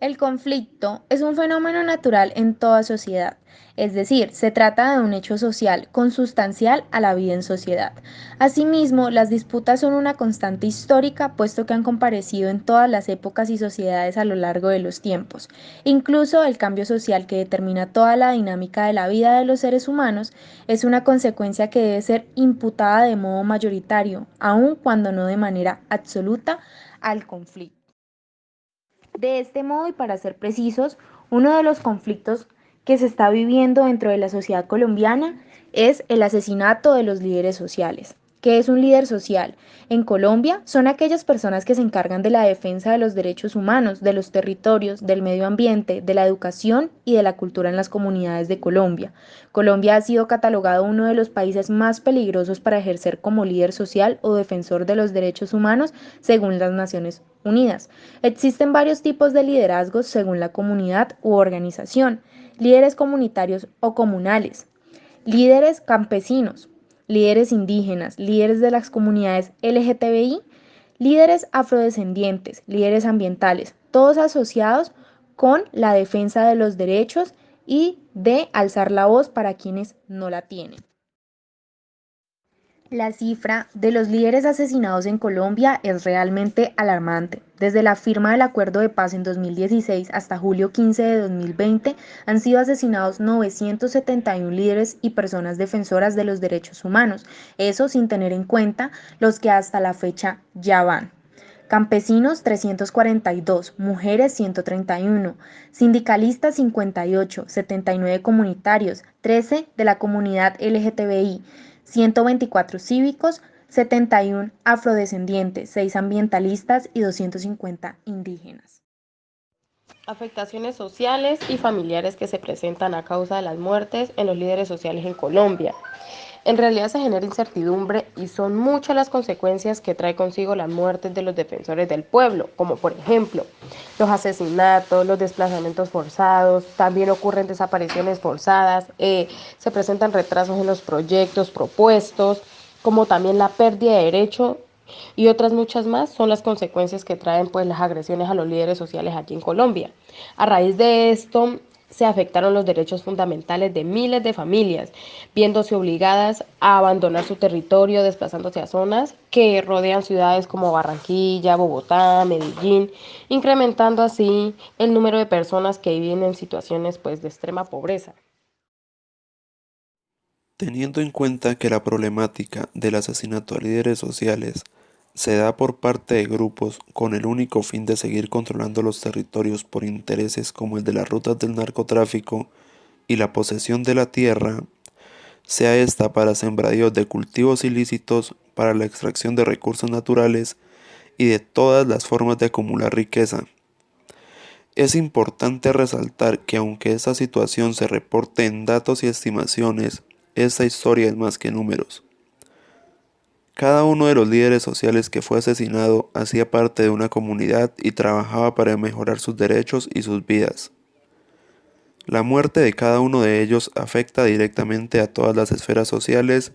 El conflicto es un fenómeno natural en toda sociedad, es decir, se trata de un hecho social consustancial a la vida en sociedad. Asimismo, las disputas son una constante histórica, puesto que han comparecido en todas las épocas y sociedades a lo largo de los tiempos. Incluso el cambio social que determina toda la dinámica de la vida de los seres humanos es una consecuencia que debe ser imputada de modo mayoritario, aun cuando no de manera absoluta, al conflicto. De este modo, y para ser precisos, uno de los conflictos que se está viviendo dentro de la sociedad colombiana es el asesinato de los líderes sociales. ¿Qué es un líder social? En Colombia son aquellas personas que se encargan de la defensa de los derechos humanos, de los territorios, del medio ambiente, de la educación y de la cultura en las comunidades de Colombia. Colombia ha sido catalogado uno de los países más peligrosos para ejercer como líder social o defensor de los derechos humanos según las Naciones Unidas. Existen varios tipos de liderazgos según la comunidad u organización: líderes comunitarios o comunales, líderes campesinos, líderes indígenas, líderes de las comunidades LGTBI, líderes afrodescendientes, líderes ambientales, todos asociados con la defensa de los derechos y de alzar la voz para quienes no la tienen. La cifra de los líderes asesinados en Colombia es realmente alarmante. Desde la firma del Acuerdo de Paz en 2016 hasta julio 15 de 2020 han sido asesinados 971 líderes y personas defensoras de los derechos humanos, eso sin tener en cuenta los que hasta la fecha ya van. Campesinos 342, mujeres 131, sindicalistas 58, 79 comunitarios, 13 de la comunidad LGTBI, 124 cívicos, 71 afrodescendientes, 6 ambientalistas y 250 indígenas. Afectaciones sociales y familiares que se presentan a causa de las muertes en los líderes sociales en Colombia. En realidad se genera incertidumbre y son muchas las consecuencias que trae consigo las muertes de los defensores del pueblo, como por ejemplo los asesinatos, los desplazamientos forzados, también ocurren desapariciones forzadas, se presentan retrasos en los proyectos propuestos, como también la pérdida de derechos y otras muchas más son las consecuencias que traen pues las agresiones a los líderes sociales aquí en Colombia. A raíz de esto se afectaron los derechos fundamentales de miles de familias, viéndose obligadas a abandonar su territorio, desplazándose a zonas que rodean ciudades como Barranquilla, Bogotá, Medellín, incrementando así el número de personas que viven en situaciones pues de extrema pobreza. Teniendo en cuenta que la problemática del asesinato a líderes sociales se da por parte de grupos con el único fin de seguir controlando los territorios por intereses como el de las rutas del narcotráfico y la posesión de la tierra, sea esta para sembradíos de cultivos ilícitos, para la extracción de recursos naturales y de todas las formas de acumular riqueza. Es importante resaltar que aunque esta situación se reporte en datos y estimaciones, esta historia es más que números. Cada uno de los líderes sociales que fue asesinado hacía parte de una comunidad y trabajaba para mejorar sus derechos y sus vidas. La muerte de cada uno de ellos afecta directamente a todas las esferas sociales,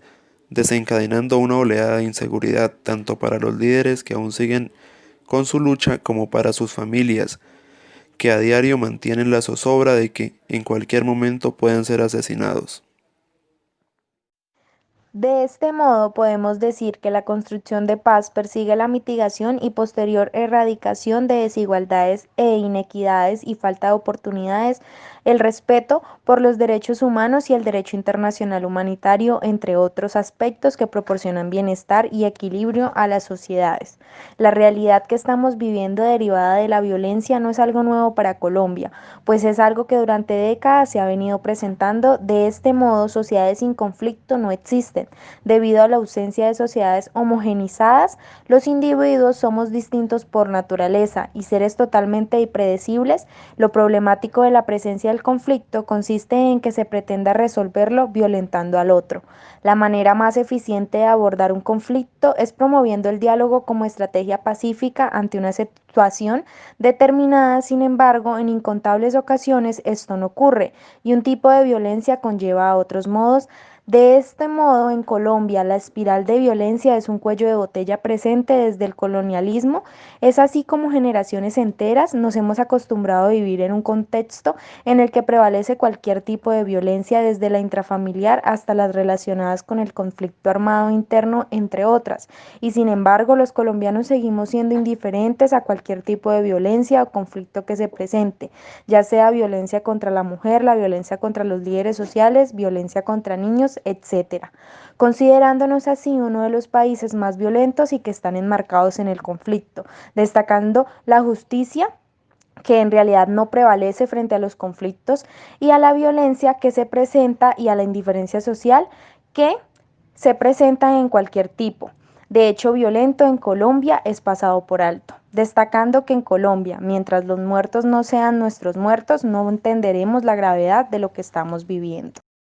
desencadenando una oleada de inseguridad tanto para los líderes que aún siguen con su lucha como para sus familias, que a diario mantienen la zozobra de que en cualquier momento pueden ser asesinados. De este modo, podemos decir que la construcción de paz persigue la mitigación y posterior erradicación de desigualdades e inequidades y falta de oportunidades, el respeto por los derechos humanos y el derecho internacional humanitario, entre otros aspectos que proporcionan bienestar y equilibrio a las sociedades. La realidad que estamos viviendo derivada de la violencia no es algo nuevo para Colombia, pues es algo que durante décadas se ha venido presentando. De este modo, sociedades sin conflicto no existen. Debido a la ausencia de sociedades homogenizadas, los individuos somos distintos por naturaleza y seres totalmente impredecibles. Lo problemático de la presencia del conflicto consiste en que se pretenda resolverlo violentando al otro. La manera más eficiente de abordar un conflicto es promoviendo el diálogo como estrategia pacífica ante una situación determinada. Sin embargo, en incontables ocasiones esto no ocurre y un tipo de violencia conlleva a otros modos De este modo, en Colombia, la espiral de violencia es un cuello de botella presente desde el colonialismo. Es así como generaciones enteras nos hemos acostumbrado a vivir en un contexto en el que prevalece cualquier tipo de violencia, desde la intrafamiliar hasta las relacionadas con el conflicto armado interno, entre otras. Y sin embargo, los colombianos seguimos siendo indiferentes a cualquier tipo de violencia o conflicto que se presente, ya sea violencia contra la mujer, la violencia contra los líderes sociales, violencia contra niños, etcétera, considerándonos así uno de los países más violentos y que están enmarcados en el conflicto, destacando la justicia que en realidad no prevalece frente a los conflictos y a la violencia que se presenta y a la indiferencia social que se presenta en cualquier tipo de hecho violento en Colombia es pasado por alto, destacando que en Colombia, mientras los muertos no sean nuestros muertos, no entenderemos la gravedad de lo que estamos viviendo.